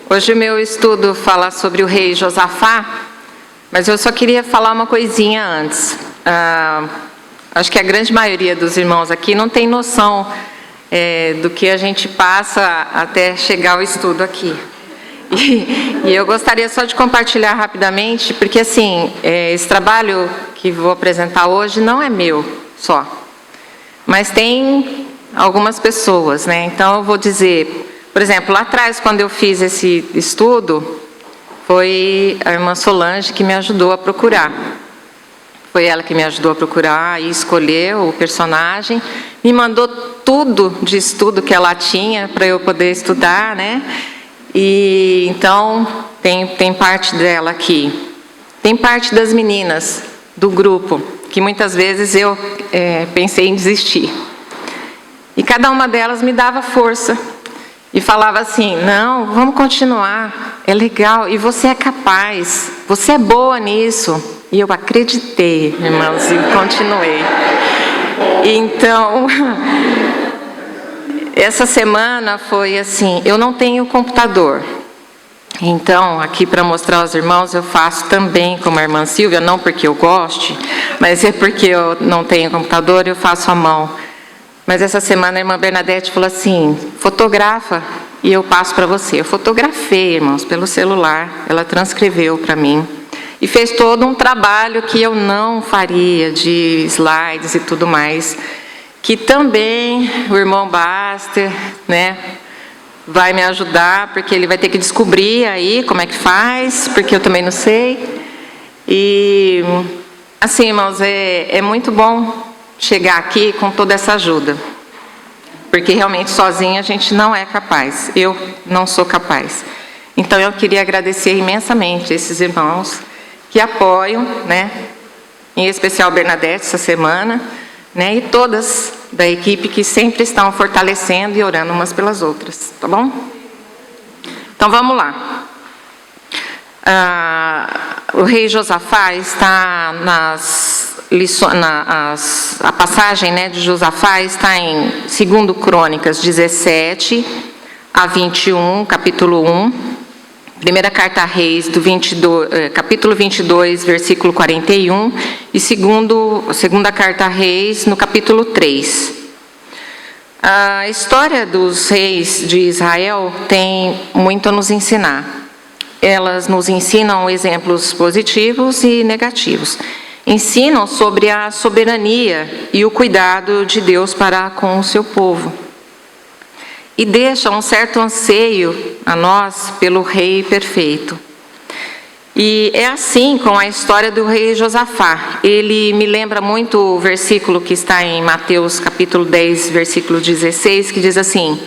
Hoje o meu estudo fala sobre o rei Josafá, mas eu só queria falar uma coisinha antes. Acho que a grande maioria dos irmãos aqui não tem noção do que a gente passa até chegar ao estudo aqui. E eu gostaria só de compartilhar rapidamente, porque assim, esse trabalho que vou apresentar hoje não é meu só, mas tem algumas pessoas, né? Então eu vou dizer... Por exemplo, lá atrás, quando eu fiz esse estudo, foi a irmã Solange que me ajudou a procurar. Foi ela que me ajudou a procurar e escolher o personagem. Me mandou tudo de estudo que ela tinha para eu poder estudar, né? E então, tem parte dela aqui. Tem parte das meninas do grupo, que muitas vezes eu pensei em desistir. E cada uma delas me dava força. E falava assim, não, vamos continuar, é legal, e você é capaz, você é boa nisso. E eu acreditei, irmãos, e continuei. Então, essa semana foi assim, eu não tenho computador. Então, aqui para mostrar aos irmãos, eu faço também como a irmã Silvia, não porque eu goste, mas é porque eu não tenho computador, eu faço à mão. Mas essa semana a irmã Bernadette falou assim, fotografa e eu passo para você. Eu fotografei, irmãos, pelo celular, ela transcreveu para mim. E fez todo um trabalho que eu não faria, de slides e tudo mais. Que também o irmão Baster, né, vai me ajudar, porque ele vai ter que descobrir aí como é que faz, porque eu também não sei. E, assim, irmãos, é muito bom chegar aqui com toda essa ajuda, porque realmente sozinha a gente não é capaz, eu não sou capaz. Então eu queria agradecer imensamente esses irmãos que apoiam, né, em especial Bernadette essa semana, né, e todas da equipe que sempre estão fortalecendo e orando umas pelas outras, tá bom? Então vamos lá. O rei Josafá está a passagem, né, de Josafá está em 2 Crônicas 17 a 21, capítulo 1, primeira carta a Reis, capítulo 22, versículo 41, e segunda carta a Reis, no capítulo 3. A história dos reis de Israel tem muito a nos ensinar. Elas nos ensinam exemplos positivos e negativos. Ensinam sobre a soberania e o cuidado de Deus para com o seu povo. E deixam um certo anseio a nós pelo rei perfeito. E é assim com a história do rei Josafá. Ele me lembra muito o versículo que está em Mateus capítulo 10, versículo 16, que diz assim: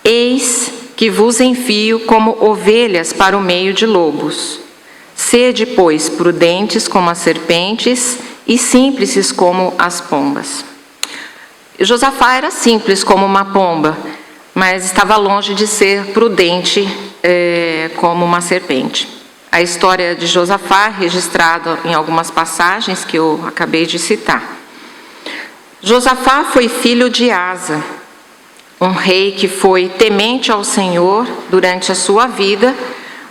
Eis que vos envio como ovelhas para o meio de lobos. Sede, pois, prudentes como as serpentes e simples como as pombas. Josafá era simples como uma pomba, mas estava longe de ser prudente como uma serpente. A história de Josafá, registrada em algumas passagens que eu acabei de citar. Josafá foi filho de Asa, um rei que foi temente ao Senhor durante a sua vida,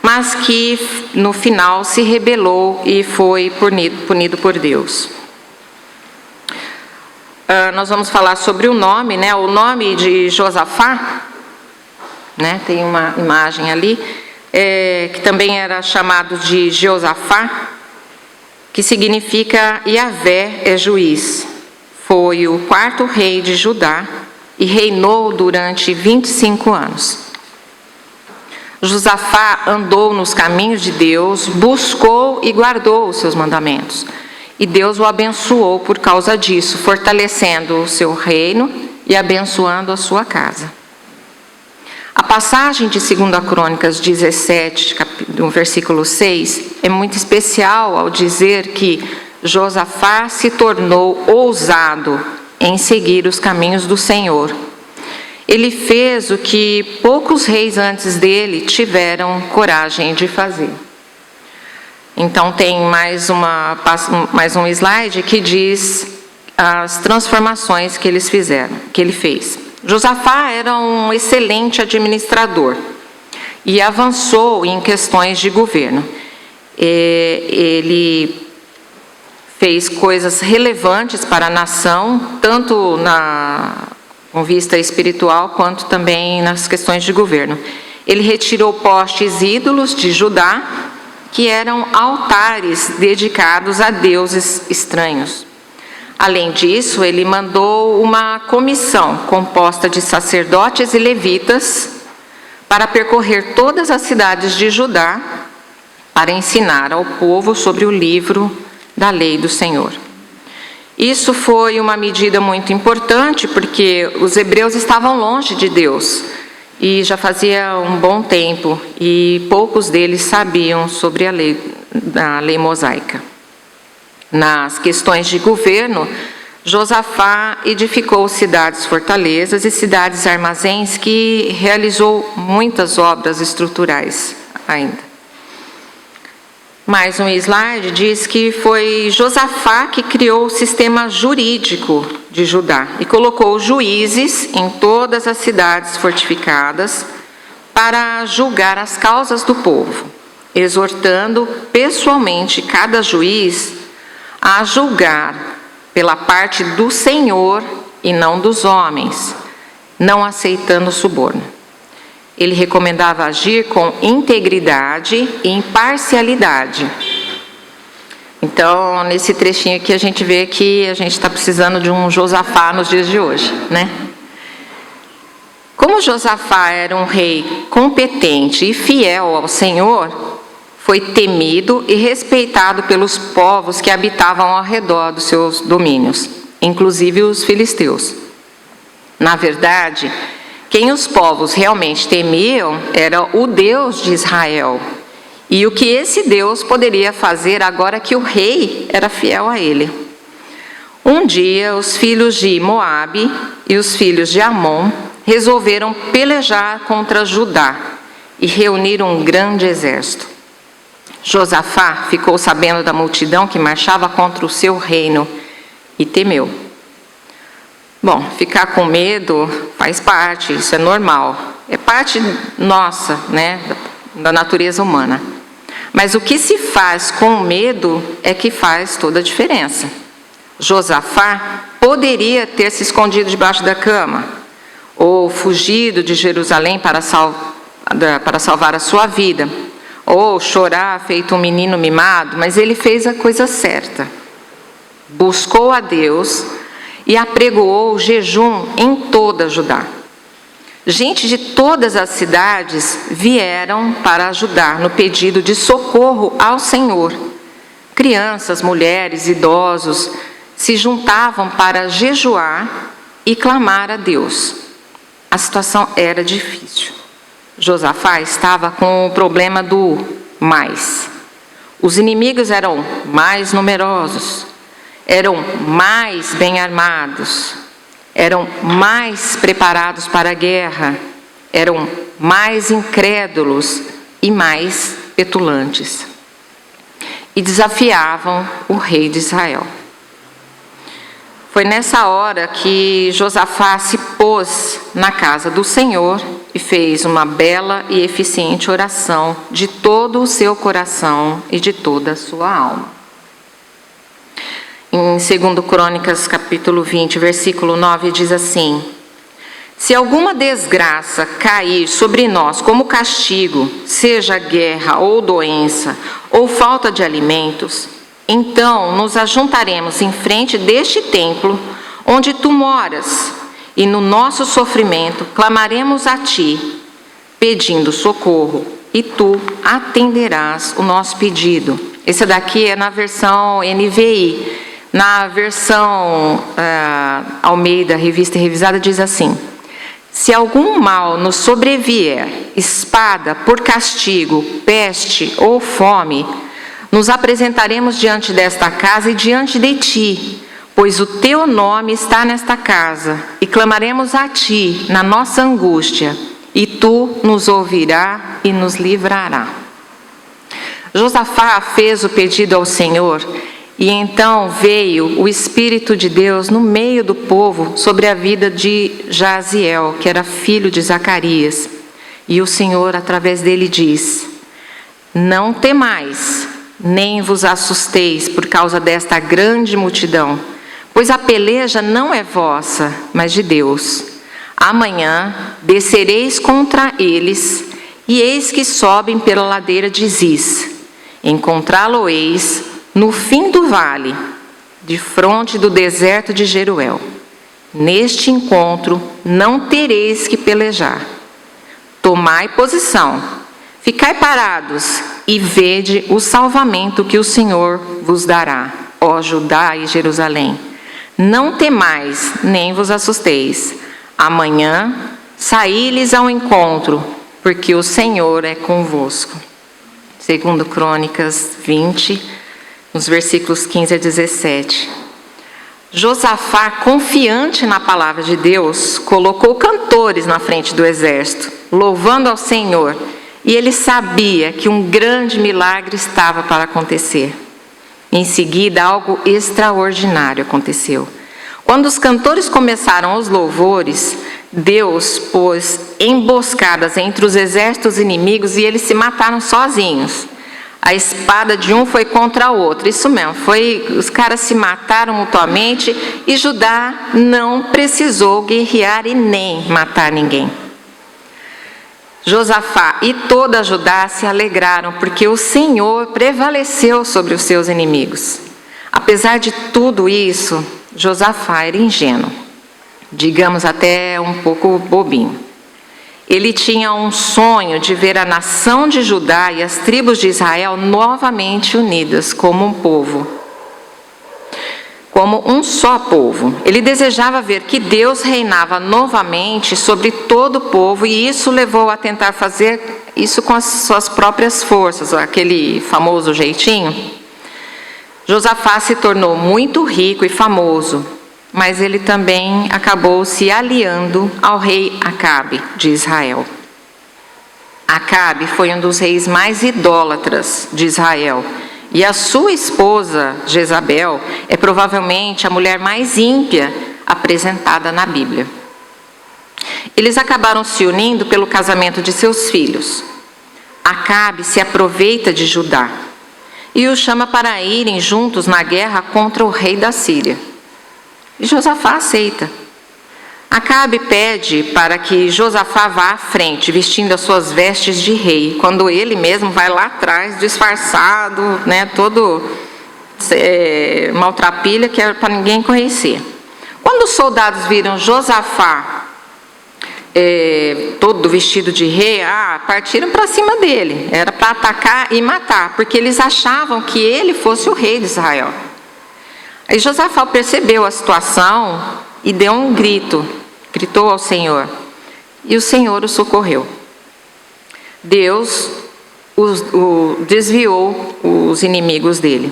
mas que no final se rebelou e foi punido por Deus. Nós vamos falar sobre o nome, né? O nome de Josafá, né? Tem uma imagem ali, que também era chamado de Josafá, que significa Yahvé é juiz. Foi o 4º rei de Judá e reinou durante 25 anos. Josafá andou nos caminhos de Deus, buscou e guardou os seus mandamentos. E Deus o abençoou por causa disso, fortalecendo o seu reino e abençoando a sua casa. A passagem de 2 Crônicas 17, no versículo 6, é muito especial ao dizer que Josafá se tornou ousado em seguir os caminhos do Senhor. Ele fez o que poucos reis antes dele tiveram coragem de fazer. Então tem mais um slide que diz as transformações que ele fez. Josafá era um excelente administrador e avançou em questões de governo. Ele fez coisas relevantes para a nação, tanto com vista espiritual, quanto também nas questões de governo. Ele retirou postes ídolos de Judá, que eram altares dedicados a deuses estranhos. Além disso, ele mandou uma comissão composta de sacerdotes e levitas para percorrer todas as cidades de Judá para ensinar ao povo sobre o livro da lei do Senhor. Isso foi uma medida muito importante, porque os hebreus estavam longe de Deus, e já fazia um bom tempo, e poucos deles sabiam sobre a lei mosaica. Nas questões de governo, Josafá edificou cidades fortalezas e cidades armazéns, que realizou muitas obras estruturais ainda. Mais um slide diz que foi Josafá que criou o sistema jurídico de Judá e colocou juízes em todas as cidades fortificadas para julgar as causas do povo, exortando pessoalmente cada juiz a julgar pela parte do Senhor e não dos homens, não aceitando suborno. Ele recomendava agir com integridade e imparcialidade. Então, nesse trechinho aqui, a gente vê que a gente está precisando de um Josafá nos dias de hoje, né? Como Josafá era um rei competente e fiel ao Senhor, foi temido e respeitado pelos povos que habitavam ao redor dos seus domínios, inclusive os filisteus. Na verdade, quem os povos realmente temiam era o Deus de Israel, e o que esse Deus poderia fazer agora que o rei era fiel a ele. Um dia, os filhos de Moabe e os filhos de Amon resolveram pelejar contra Judá e reuniram um grande exército. Josafá ficou sabendo da multidão que marchava contra o seu reino e temeu. Bom, ficar com medo faz parte, isso é normal. É parte nossa, né, da natureza humana. Mas o que se faz com medo é que faz toda a diferença. Josafá poderia ter se escondido debaixo da cama, ou fugido de Jerusalém para salvar a sua vida, ou chorar feito um menino mimado, mas ele fez a coisa certa. Buscou a Deus e apregoou o jejum em toda Judá. Gente de todas as cidades vieram para ajudar no pedido de socorro ao Senhor. Crianças, mulheres, idosos se juntavam para jejuar e clamar a Deus. A situação era difícil. Josafá estava com o problema do mais. Os inimigos eram mais numerosos, eram mais bem armados, eram mais preparados para a guerra, eram mais incrédulos e mais petulantes. E desafiavam o rei de Israel. Foi nessa hora que Josafá se pôs na casa do Senhor e fez uma bela e eficiente oração de todo o seu coração e de toda a sua alma. Em 2 Crônicas, capítulo 20, versículo 9, diz assim: se alguma desgraça cair sobre nós como castigo, seja guerra ou doença ou falta de alimentos, então nos ajuntaremos em frente deste templo onde tu moras, e no nosso sofrimento clamaremos a ti, pedindo socorro, e tu atenderás o nosso pedido. Esse daqui é na versão NVI. Na versão Almeida, Revista e Revisada, diz assim: se algum mal nos sobrevier, espada por castigo, peste ou fome, nos apresentaremos diante desta casa e diante de ti, pois o teu nome está nesta casa, e clamaremos a ti na nossa angústia, e tu nos ouvirá e nos livrará. Josafá fez o pedido ao Senhor, e então veio o Espírito de Deus no meio do povo sobre a vida de Jaziel, que era filho de Zacarias. E o Senhor, através dele, diz: não temais, nem vos assusteis por causa desta grande multidão, pois a peleja não é vossa, mas de Deus. Amanhã descereis contra eles, e eis que sobem pela ladeira de Ziz. Encontrá-lo-eis no fim do vale, defronte do deserto de Jeruel. Neste encontro não tereis que pelejar. Tomai posição, ficai parados e vede o salvamento que o Senhor vos dará, ó Judá e Jerusalém. Não temais, nem vos assusteis. Amanhã saí-lhes ao encontro, porque o Senhor é convosco. 2 Crônicas 20, nos versículos 15 a 17. Josafá, confiante na palavra de Deus, colocou cantores na frente do exército, louvando ao Senhor, e ele sabia que um grande milagre estava para acontecer. Em seguida, algo extraordinário aconteceu. Quando os cantores começaram os louvores, Deus pôs emboscadas entre os exércitos inimigos e eles se mataram sozinhos. A espada de um foi contra o outro, isso mesmo, os caras se mataram mutuamente e Judá não precisou guerrear e nem matar ninguém. Josafá e toda Judá se alegraram porque o Senhor prevaleceu sobre os seus inimigos. Apesar de tudo isso, Josafá era ingênuo, digamos até um pouco bobinho. Ele tinha um sonho de ver a nação de Judá e as tribos de Israel novamente unidas como um povo, como um só povo. Ele desejava ver que Deus reinava novamente sobre todo o povo e isso levou a tentar fazer isso com as suas próprias forças, aquele famoso jeitinho. Josafá se tornou muito rico e famoso, mas ele também acabou se aliando ao rei Acabe de Israel. Acabe foi um dos reis mais idólatras de Israel, e a sua esposa, Jezabel, é provavelmente a mulher mais ímpia apresentada na Bíblia. Eles acabaram se unindo pelo casamento de seus filhos. Acabe se aproveita de Judá e o chama para irem juntos na guerra contra o rei da Síria. E Josafá aceita. Acabe pede para que Josafá vá à frente, vestindo as suas vestes de rei, quando ele mesmo vai lá atrás, disfarçado, todo maltrapilha, que é para ninguém conhecer. Quando os soldados viram Josafá todo vestido de rei, partiram para cima dele. Era para atacar e matar, porque eles achavam que ele fosse o rei de Israel. Aí Josafá percebeu a situação e deu um grito, gritou ao Senhor, e o Senhor o socorreu. Deus desviou os inimigos dele,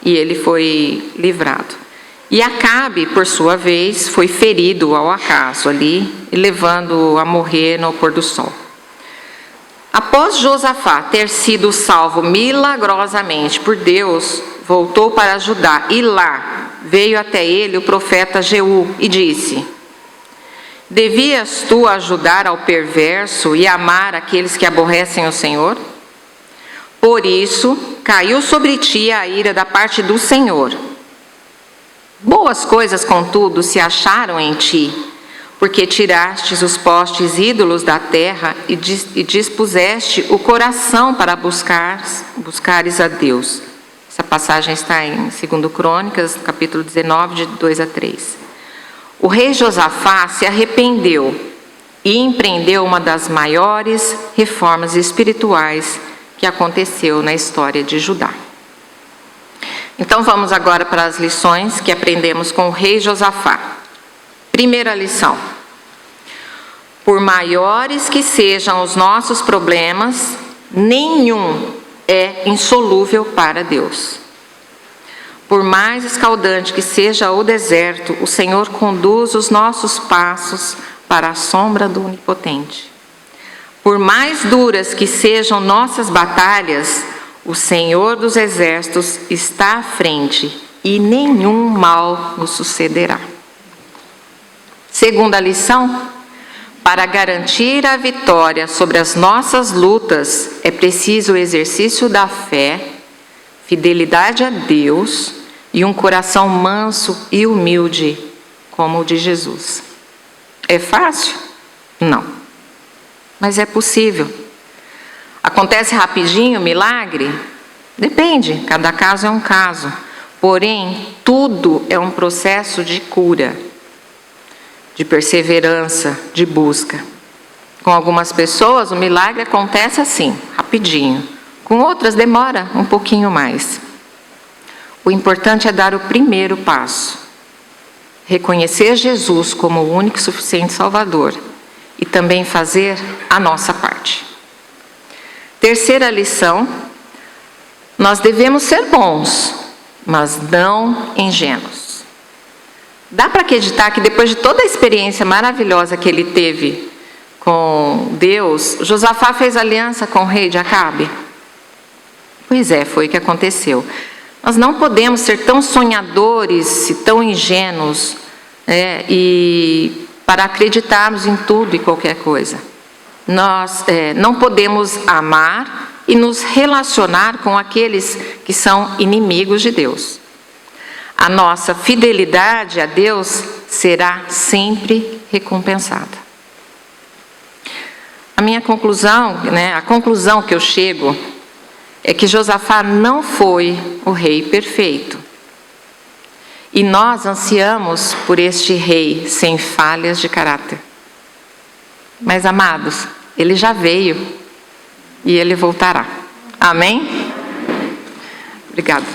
e ele foi livrado. E Acabe, por sua vez, foi ferido ao acaso ali, levando-o a morrer no pôr do sol. Após Josafá ter sido salvo milagrosamente por Deus, voltou para Judá e lá veio até ele o profeta Jeú e disse: devias tu ajudar ao perverso e amar aqueles que aborrecem o Senhor? Por isso caiu sobre ti a ira da parte do Senhor. Boas coisas, contudo, se acharam em ti, porque tirastes os postes ídolos da terra e dispuseste o coração para buscares a Deus. Essa passagem está em 2 Crônicas, capítulo 19, de 2 a 3. O rei Josafá se arrependeu e empreendeu uma das maiores reformas espirituais que aconteceu na história de Judá. Então vamos agora para as lições que aprendemos com o rei Josafá. Primeira lição: por maiores que sejam os nossos problemas, nenhum é insolúvel para Deus. Por mais escaldante que seja o deserto, o Senhor conduz os nossos passos para a sombra do Onipotente. Por mais duras que sejam nossas batalhas, o Senhor dos Exércitos está à frente e nenhum mal nos sucederá. Segunda lição: Para garantir a vitória sobre as nossas lutas, é preciso o exercício da fé, fidelidade a Deus e um coração manso e humilde, como o de Jesus. É fácil? Não. Mas é possível. Acontece rapidinho o milagre? Depende, cada caso é um caso. Porém, tudo é um processo de cura, de perseverança, de busca. Com algumas pessoas, o milagre acontece assim, rapidinho. Com outras, demora um pouquinho mais. O importante é dar o primeiro passo. Reconhecer Jesus como o único e suficiente Salvador. E também fazer a nossa parte. Terceira lição: nós devemos ser bons, mas não ingênuos. Dá para acreditar que depois de toda a experiência maravilhosa que ele teve com Deus, Josafá fez aliança com o rei de Acabe? Pois é, foi o que aconteceu. Nós não podemos ser tão sonhadores e tão ingênuos, e para acreditarmos em tudo e qualquer coisa. Nós não podemos amar e nos relacionar com aqueles que são inimigos de Deus. A nossa fidelidade a Deus será sempre recompensada. A minha conclusão, a conclusão que eu chego é que Josafá não foi o rei perfeito. E nós ansiamos por este rei sem falhas de caráter. Mas, amados, ele já veio e ele voltará. Amém? Obrigada.